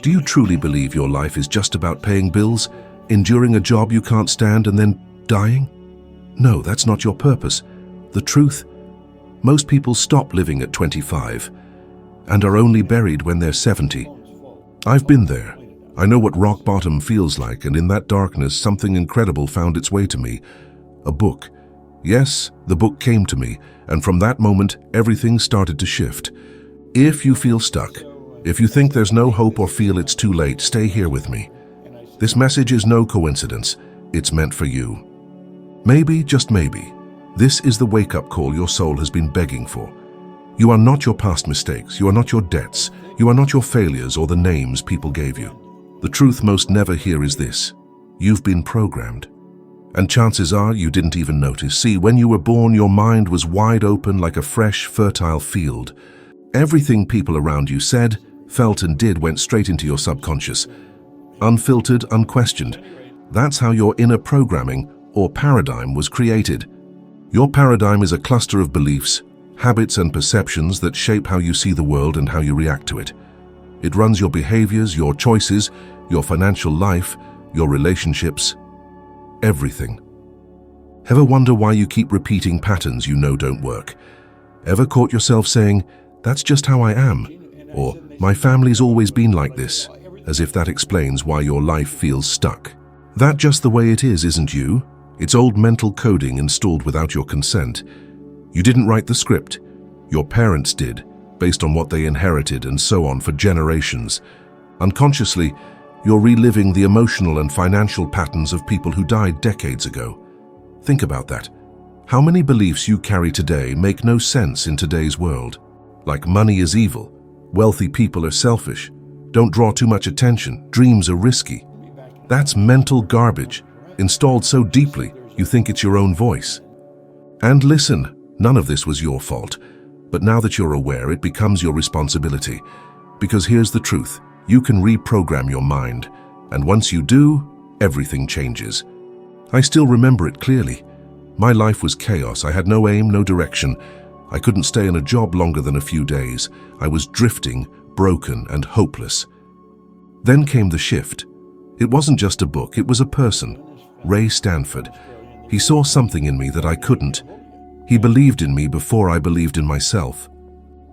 Do you truly believe your life is just about paying bills, enduring a job you can't stand, and then dying? No, that's not your purpose. The truth? Most people stop living at 25 and are only buried when they're 70. I've been there. I know what rock bottom feels like, and in that darkness, something incredible found its way to me. A book. Yes, the book came to me, and from that moment, everything started to shift. If you feel stuck, if you think there's no hope or feel it's too late, stay here with me. This message is no coincidence. It's meant for you. Maybe, just maybe, this is the wake-up call your soul has been begging for. You are not your past mistakes. You are not your debts. You are not your failures or the names people gave you. The truth most never hear is this: you've been programmed. And chances are you didn't even notice. See, when you were born, your mind was wide open like a fresh, fertile field. Everything people around you said, felt, and did went straight into your subconscious. Unfiltered, unquestioned. That's how your inner programming, or paradigm, was created. Your paradigm is a cluster of beliefs, habits, and perceptions that shape how you see the world and how you react to it. It runs your behaviors, your choices, your financial life, your relationships, everything. Ever wonder why you keep repeating patterns you know don't work? Ever caught yourself saying, "That's just how I am," or "My family's always been like this," as if that explains why your life feels stuck? That just the way it is, isn't you? It's old mental coding installed without your consent. You didn't write the script. Your parents did, based on what they inherited, and so on for generations. Unconsciously, you're reliving the emotional and financial patterns of people who died decades ago. Think about that. How many beliefs you carry today make no sense in today's world? Like money is evil, wealthy people are selfish, don't draw too much attention, dreams are risky. That's mental garbage, installed so deeply you think it's your own voice. And listen, none of this was your fault. But now that you're aware, it becomes your responsibility. Because here's the truth: you can reprogram your mind. And once you do, everything changes. I still remember it clearly. My life was chaos. I had no aim, no direction. I couldn't stay in a job longer than a few days. I was drifting, broken, and hopeless. Then came the shift. It wasn't just a book, it was a person. Ray Stanford. He saw something in me that I couldn't. He believed in me before I believed in myself.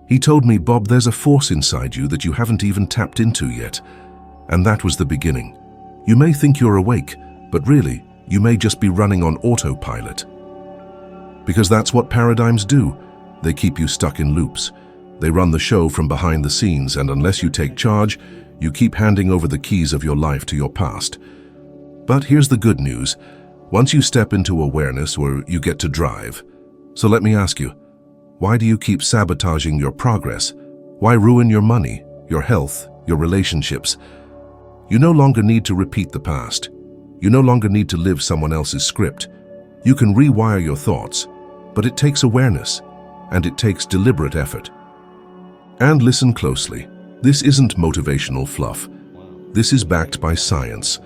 He told me, "Bob, there's a force inside you that you haven't even tapped into yet." And that was the beginning. You may think you're awake, but really, you may just be running on autopilot. Because that's what paradigms do. They keep you stuck in loops. They run the show from behind the scenes, and unless you take charge, you keep handing over the keys of your life to your past. But here's the good news. Once you step into awareness, where you get to drive. So let me ask you, why do you keep sabotaging your progress? Why ruin your money, your health, your relationships? You no longer need to repeat the past. You no longer need to live someone else's script. You can rewire your thoughts, but it takes awareness, and it takes deliberate effort. And listen closely. This isn't motivational fluff. This is backed by science.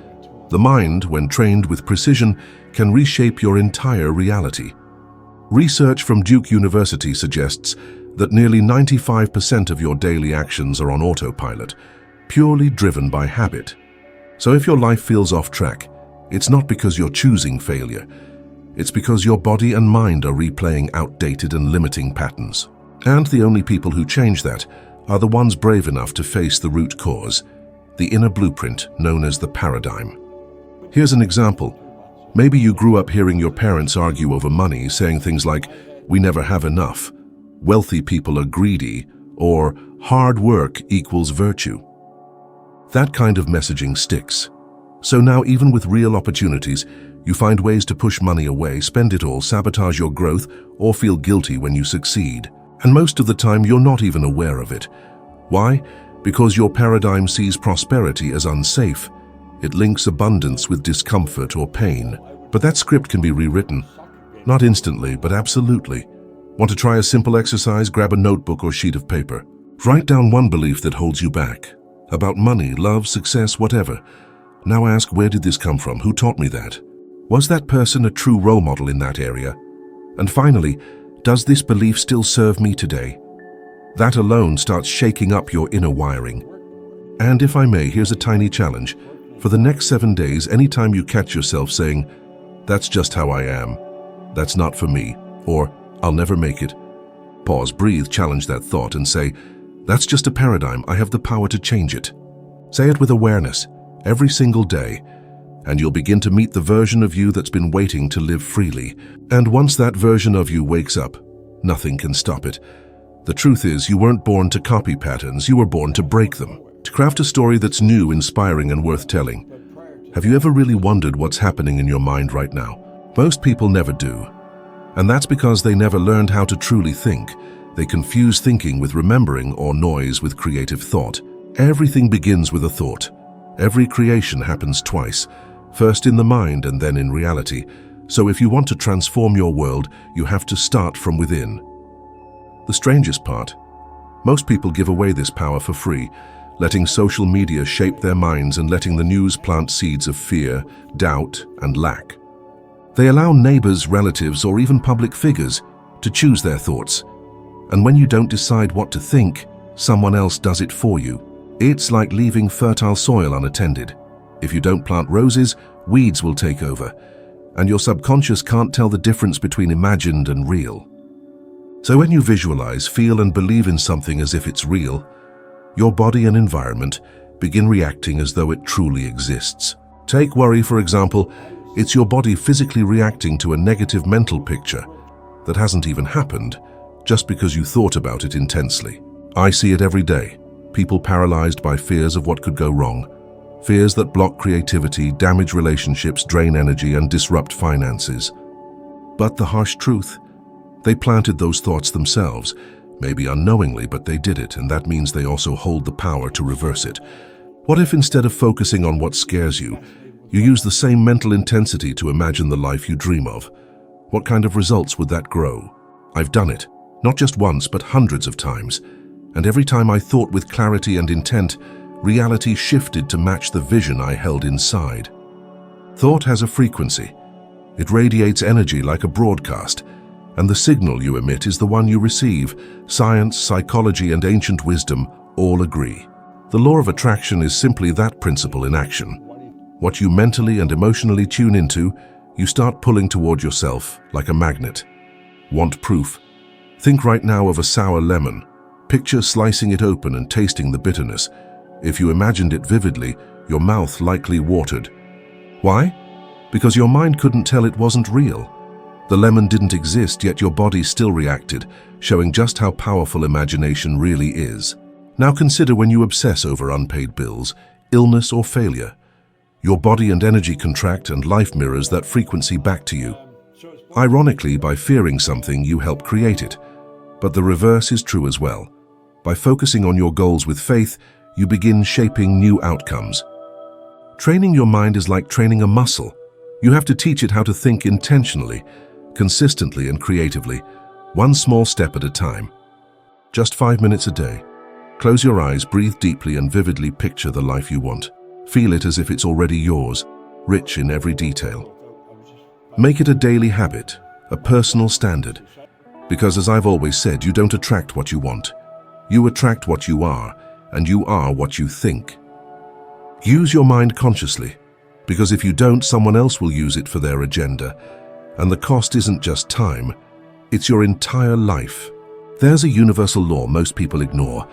The mind, when trained with precision, can reshape your entire reality. Research from Duke University suggests that nearly 95% of your daily actions are on autopilot, purely driven by habit. So if your life feels off track, it's not because you're choosing failure. It's because your body and mind are replaying outdated and limiting patterns. And the only people who change that are the ones brave enough to face the root cause, the inner blueprint known as the paradigm. Here's an example. Maybe you grew up hearing your parents argue over money, saying things like, "We never have enough," "Wealthy people are greedy," or "Hard work equals virtue." That kind of messaging sticks. So now, even with real opportunities, you find ways to push money away, spend it all, sabotage your growth, or feel guilty when you succeed. And most of the time, you're not even aware of it. Why? Because your paradigm sees prosperity as unsafe. It links abundance with discomfort or pain. But that script can be rewritten. Not instantly, but absolutely. Want to try a simple exercise? Grab a notebook or sheet of paper. Write down one belief that holds you back. About money, love, success, whatever. Now ask, where did this come from? Who taught me that? Was that person a true role model in that area? And finally, does this belief still serve me today? That alone starts shaking up your inner wiring. And if I may, here's a tiny challenge. For the next 7 days, anytime you catch yourself saying, "That's just how I am," "That's not for me," or "I'll never make it," pause, breathe, challenge that thought and say, "That's just a paradigm. I have the power to change it." Say it with awareness every single day, and you'll begin to meet the version of you that's been waiting to live freely. And once that version of you wakes up, nothing can stop it. The truth is, you weren't born to copy patterns, you were born to break them, to craft a story that's new, inspiring, and worth telling. Have you ever really wondered what's happening in your mind right now? Most people never do. And that's because they never learned how to truly think. They confuse thinking with remembering or noise with creative thought. Everything begins with a thought. Every creation happens twice, first in the mind and then in reality. So if you want to transform your world, you have to start from within. The strangest part, most people give away this power for free, letting social media shape their minds and letting the news plant seeds of fear, doubt, and lack. They allow neighbors, relatives, or even public figures to choose their thoughts. And when you don't decide what to think, someone else does it for you. It's like leaving fertile soil unattended. If you don't plant roses, weeds will take over, and your subconscious can't tell the difference between imagined and real. So when you visualize, feel, and believe in something as if it's real, your body and environment begin reacting as though it truly exists. Take worry, for example. It's your body physically reacting to a negative mental picture that hasn't even happened, just because you thought about it intensely. I see it every day. People paralyzed by fears of what could go wrong. Fears that block creativity, damage relationships, drain energy, and disrupt finances. But the harsh truth, they planted those thoughts themselves, maybe unknowingly, but they did it, and that means they also hold the power to reverse it. What if instead of focusing on what scares you, you use the same mental intensity to imagine the life you dream of? What kind of results would that grow? I've done it, not just once, but hundreds of times. And every time I thought with clarity and intent, reality shifted to match the vision I held inside. Thought has a frequency. It radiates energy like a broadcast, and the signal you emit is the one you receive. Science, psychology, and ancient wisdom all agree. The law of attraction is simply that principle in action. What you mentally and emotionally tune into, you start pulling toward yourself like a magnet. Want proof? Think right now of a sour lemon. Picture slicing it open and tasting the bitterness. If you imagined it vividly, your mouth likely watered. Why? Because your mind couldn't tell it wasn't real. The lemon didn't exist, yet your body still reacted, showing just how powerful imagination really is. Now consider when you obsess over unpaid bills, illness, or failure. Your body and energy contract, and life mirrors that frequency back to you. Ironically, by fearing something, you help create it. But the reverse is true as well. By focusing on your goals with faith, you begin shaping new outcomes. Training your mind is like training a muscle. You have to teach it how to think intentionally, consistently, and creatively, one small step at a time. Just 5 minutes a day. Close your eyes, breathe deeply, and vividly picture the life you want. Feel it as if it's already yours, rich in every detail. Make it a daily habit, a personal standard. Because as I've always said, you don't attract what you want. You attract what you are, and you are what you think. Use your mind consciously, because if you don't, someone else will use it for their agenda. And the cost isn't just time, it's your entire life. There's a universal law most people ignore,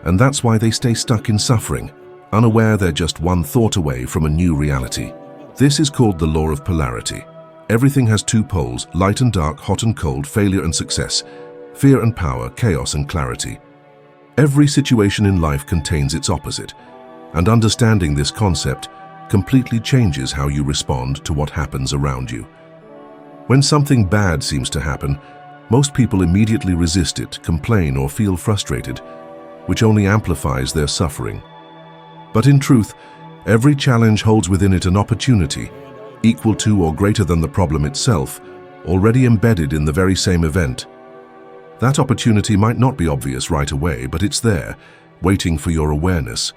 and that's why they stay stuck in suffering, unaware they're just one thought away from a new reality. This is called the law of polarity. Everything has two poles, light and dark, hot and cold, failure and success, fear and power, chaos and clarity. Every situation in life contains its opposite, and understanding this concept completely changes how you respond to what happens around you. When something bad seems to happen, most people immediately resist it, complain, or feel frustrated, which only amplifies their suffering. But in truth, every challenge holds within it an opportunity, equal to or greater than the problem itself, already embedded in the very same event. That opportunity might not be obvious right away, but it's there, waiting for your awareness.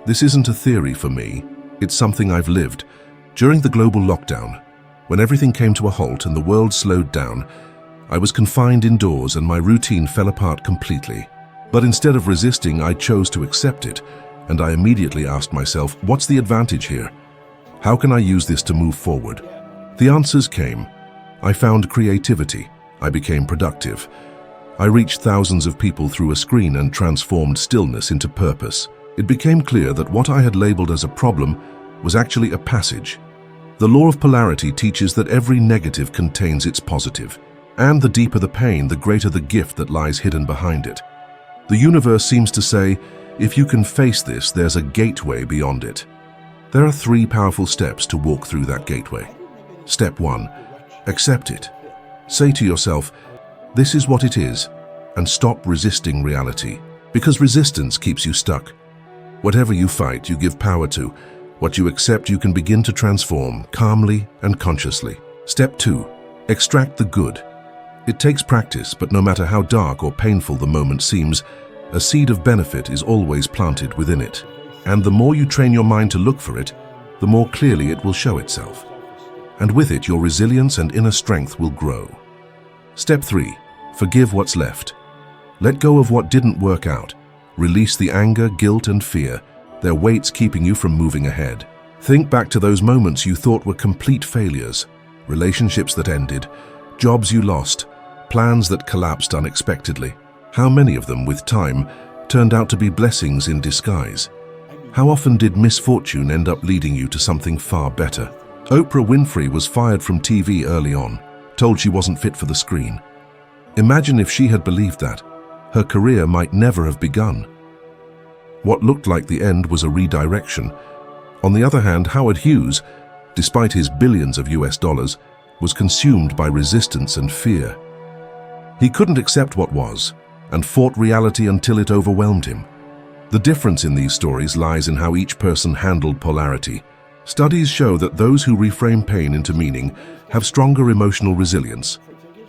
This isn't a theory for me, it's something I've lived. During the global lockdown, when everything came to a halt and the world slowed down, I was confined indoors and my routine fell apart completely. But instead of resisting, I chose to accept it. and I immediately asked myself, what's the advantage here? How can I use this to move forward? The answers came. I found creativity. I became productive. I reached thousands of people through a screen and transformed stillness into purpose. It became clear that what I had labeled as a problem was actually a passage. The law of polarity teaches that every negative contains its positive, and the deeper the pain, the greater the gift that lies hidden behind it. The universe seems to say, if you can face this, there's a gateway beyond it. There are 3 powerful steps to walk through that gateway. Step 1, accept it. Say to yourself, this is what it is, and stop resisting reality, because resistance keeps you stuck. Whatever you fight, you give power to. What you accept, you can begin to transform, calmly and consciously. Step 2, extract the good. It takes practice, but no matter how dark or painful the moment seems, a seed of benefit is always planted within it. And the more you train your mind to look for it, the more clearly it will show itself. And with it, your resilience and inner strength will grow. Step 3, forgive what's left. Let go of what didn't work out. Release the anger, guilt, and fear. They're weights keeping you from moving ahead. Think back to those moments you thought were complete failures, relationships that ended, jobs you lost, plans that collapsed unexpectedly. How many of them, with time, turned out to be blessings in disguise? How often did misfortune end up leading you to something far better? Oprah Winfrey was fired from TV early on, told she wasn't fit for the screen. Imagine if she had believed that. Her career might never have begun. What looked like the end was a redirection. On the other hand, Howard Hughes, despite his billions of US dollars, was consumed by resistance and fear. He couldn't accept what was, and fought reality until it overwhelmed him. The difference in these stories lies in how each person handled polarity. Studies show that those who reframe pain into meaning have stronger emotional resilience,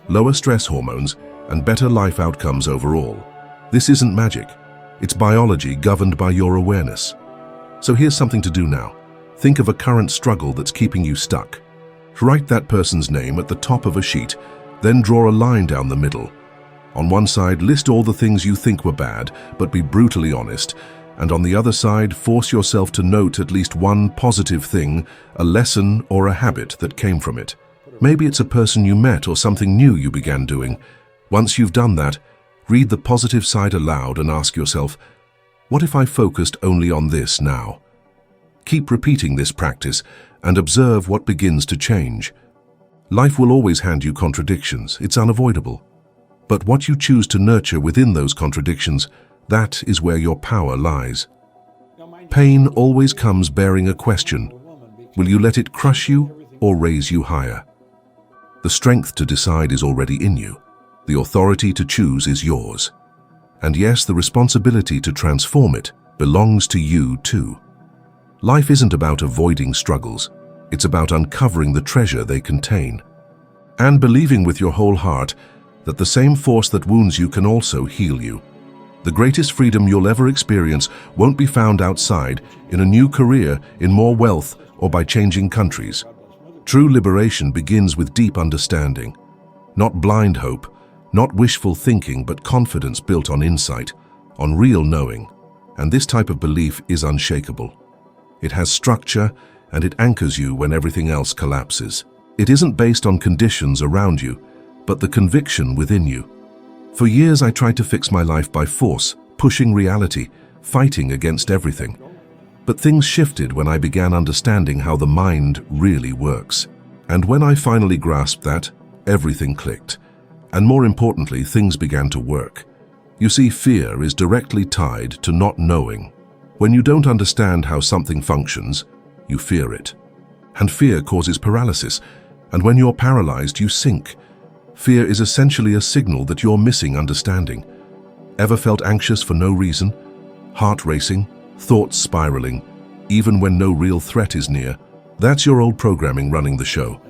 lower stress hormones, and better life outcomes overall. This isn't magic. It's biology governed by your awareness. So here's something to do now. Think of a current struggle that's keeping you stuck. Write that person's name at the top of a sheet, then draw a line down the middle. On one side, list all the things you think were bad, but be brutally honest. And on the other side, force yourself to note at least one positive thing, a lesson or a habit that came from it. Maybe it's a person you met or something new you began doing. Once you've done that, read the positive side aloud and ask yourself, what if I focused only on this now? Keep repeating this practice and observe what begins to change. Life will always hand you contradictions, it's unavoidable. But what you choose to nurture within those contradictions, that is where your power lies. Pain always comes bearing a question. Will you let it crush you or raise you higher? The strength to decide is already in you. The authority to choose is yours. And yes, the responsibility to transform it belongs to you too. Life isn't about avoiding struggles. It's about uncovering the treasure they contain. And believing with your whole heart that the same force that wounds you can also heal you. The greatest freedom you'll ever experience won't be found outside, in a new career, in more wealth, or by changing countries. True liberation begins with deep understanding. Not blind hope, not wishful thinking, but confidence built on insight, on real knowing. And this type of belief is unshakable. It has structure, and it anchors you when everything else collapses. It isn't based on conditions around you, but the conviction within you. For years I tried to fix my life by force, pushing reality, fighting against everything. But things shifted when I began understanding how the mind really works. And when I finally grasped that, everything clicked. And more importantly, things began to work. You see, fear is directly tied to not knowing. When you don't understand how something functions, you fear it. And fear causes paralysis. And when you're paralyzed, you sink. Fear is essentially a signal that you're missing understanding. Ever felt anxious for no reason? Heart racing, thoughts spiraling, even when no real threat is near? That's your old programming running the show.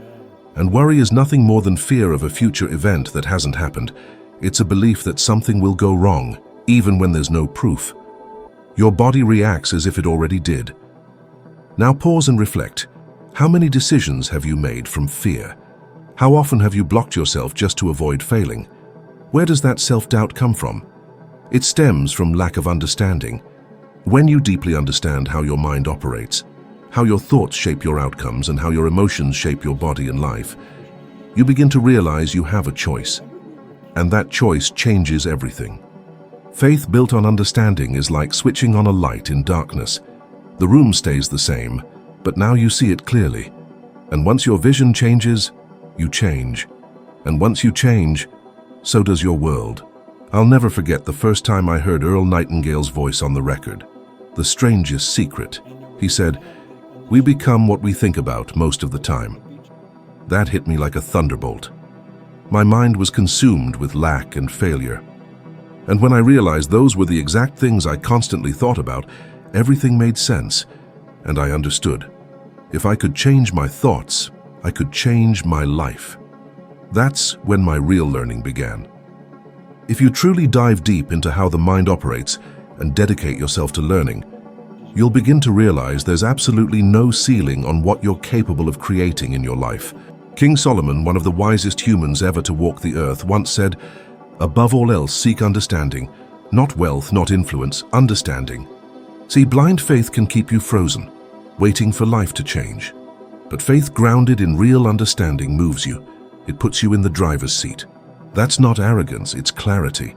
And worry is nothing more than fear of a future event that hasn't happened. It's a belief that something will go wrong, even when there's no proof. Your body reacts as if it already did. Now pause and reflect. How many decisions have you made from fear? How often have you blocked yourself just to avoid failing? Where does that self-doubt come from? It stems from lack of understanding. When you deeply understand how your mind operates, how your thoughts shape your outcomes, and how your emotions shape your body and life, you begin to realize you have a choice. And that choice changes everything. Faith built on understanding is like switching on a light in darkness. The room stays the same, but now you see it clearly. And once your vision changes, you change. And once you change, so does your world. I'll never forget the first time I heard Earl Nightingale's voice on the record. The strangest secret. He said, "We become what we think about most of the time." That hit me like a thunderbolt. My mind was consumed with lack and failure. And when I realized those were the exact things I constantly thought about, everything made sense, and I understood. If I could change my thoughts, I could change my life. That's when my real learning began. If you truly dive deep into how the mind operates and dedicate yourself to learning, you'll begin to realize there's absolutely no ceiling on what you're capable of creating in your life. King Solomon, one of the wisest humans ever to walk the earth, once said, "Above all else, seek understanding. Not wealth, not influence, understanding." See, blind faith can keep you frozen, waiting for life to change. But faith grounded in real understanding moves you. It puts you in the driver's seat. That's not arrogance, it's clarity.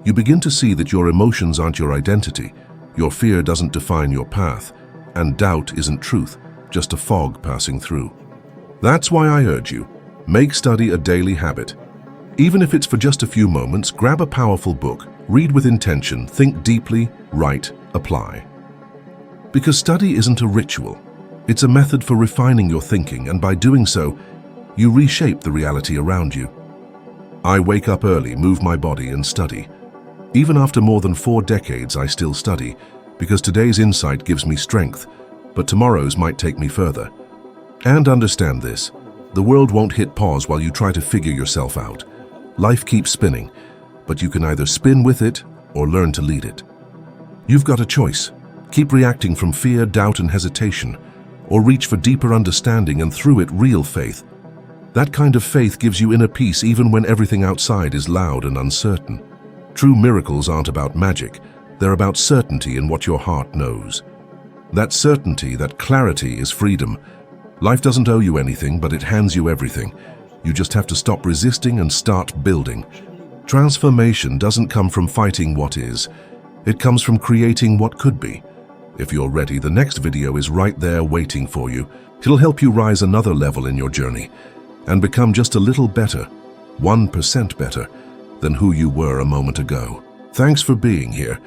You begin to see that your emotions aren't your identity, your fear doesn't define your path, and doubt isn't truth, just a fog passing through. That's why I urge you, make study a daily habit. Even if it's for just a few moments, grab a powerful book, read with intention, think deeply, write, apply. Because study isn't a ritual. It's a method for refining your thinking, and by doing so, you reshape the reality around you. I wake up early, move my body, and study. Even after more than 4 decades, I still study, because today's insight gives me strength, but tomorrow's might take me further. And understand this, the world won't hit pause while you try to figure yourself out. Life keeps spinning, but you can either spin with it or learn to lead it. You've got a choice. Keep reacting from fear, doubt, and hesitation, or reach for deeper understanding and through it real faith. That kind of faith gives you inner peace even when everything outside is loud and uncertain. True miracles aren't about magic, they're about certainty in what your heart knows. That certainty, that clarity is freedom. Life doesn't owe you anything, but it hands you everything. You just have to stop resisting and start building. Transformation doesn't come from fighting what is. It comes from creating what could be. If you're ready, the next video is right there waiting for you. It'll help you rise another level in your journey and become just a little better, 1% better, than who you were a moment ago. Thanks for being here.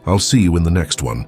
I'll see you in the next one.